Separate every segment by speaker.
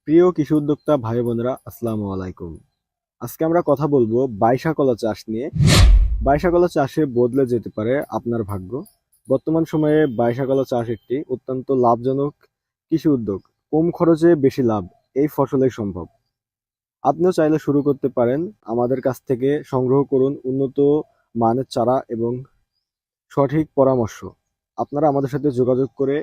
Speaker 1: প্রিয় কৃষি উদ্যোক্তা ভাই বোনেরা, আসসালামু আলাইকুম। আজকে আমরা কথা বলবো বাইশা কলা চাষ নিয়ে। বাইশা কলা চাষে বদলে যেতে পারে আপনার ভাগ্য। বর্তমান সময়ে বাইশা কলা চাষ একটি অত্যন্ত লাভজনক কৃষি উদ্যোগ। কম খরচে বেশি লাভ এই ফসলেই সম্ভব। আপনিও চাইলে শুরু করতে পারেন। আমাদের কাছ থেকে সংগ্রহ করুন উন্নত মানের চারা এবং সঠিক পরামর্শ। আপনারা আমাদের সাথে যোগাযোগ করে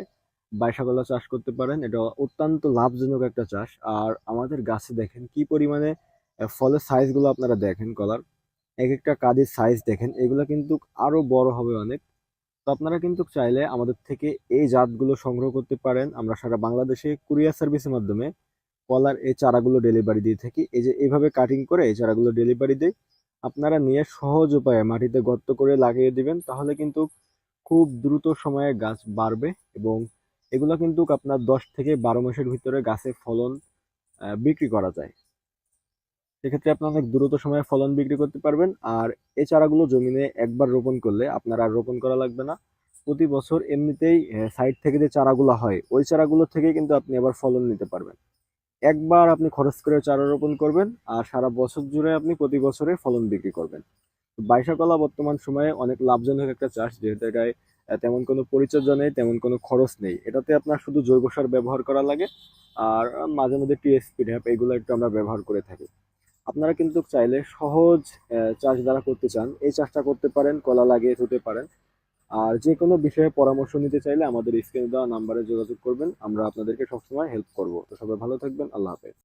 Speaker 1: বাইসাকলা চাষ করতে পারেন। এটা অত্যন্ত লাভজনক একটা চাষ। আর আমাদের গাছে দেখেন কি পরিমাণে ফলের সাইজগুলো আপনারা দেখেন, কলার এক একটা কাজের সাইজ দেখেন, এগুলো কিন্তু আরো বড় হবে অনেক। তো আপনারা কিন্তু চাইলে আমাদের থেকে এই জাতগুলো সংগ্রহ করতে পারেন। আমরা সারা বাংলাদেশে কুরিয়ার সার্ভিসের মাধ্যমে কলার এই চারাগুলো ডেলিভারি দিয়ে থাকি। এই যে এইভাবে কাটিং করে এই চারাগুলো ডেলিভারি দেই। আপনারা নিয়ে সহজ উপায়ে মাটিতে গর্ত করে লাগিয়ে দিবেন, তাহলে কিন্তু খুব দ্রুত সময়ে গাছ বাড়বে। এবং এগুলো কিন্তু আপনার 10 থেকে 12 মাসের ভিতরে গাছে ফলন বিক্রি করা যায়। সেক্ষেত্রে আপনি অনেক দ্রুত সময়ে ফলন বিক্রি করতে পারবেন। আর এই চারাগুলো জমিনে একবার রোপণ করলে আপনার আর রোপণ করা লাগবে না। প্রতি বছর এমনিতেই সাইড থেকে যে চারাগুলো হয় ওই চারাগুলো থেকে কিন্তু আপনি আবার ফলন নিতে পারবেন। একবার আপনি খরচ করে চারা রোপণ করবেন আর সারা বছর জুড়ে আপনি প্রতি বছরে ফলন বিক্রি করবেন। বাইশা কলা বর্তমান সময়ে অনেক লাভজনক একটা চাষ, যেহেতু এটায় তেমন কোনো পরিচর্যা নেই, তেমন কোনো খরচ নেই। এটাতে আপনার শুধু জৈব সার ব্যবহার করা লাগে। আর মাঝে মধ্যে টিএসপি ড্যাপ এগুলো একটু আমরা ব্যবহার করে থাকি। আপনারা কিন্তু চাইলে সহজ চাষ যারা করতে চান এই চাষটা করতে পারেন, কলা লাগিয়ে হতে পারেন। আর যে কোনো বিষয়ে পরামর্শ নিতে চাইলে আমাদের স্ক্রিনে দেওয়া নাম্বারে যোগাযোগ করবেন। আমরা আপনাদেরকে সবসময় হেল্প করবো। তো সবাই ভালো থাকবেন। আল্লাহ হাফেজ।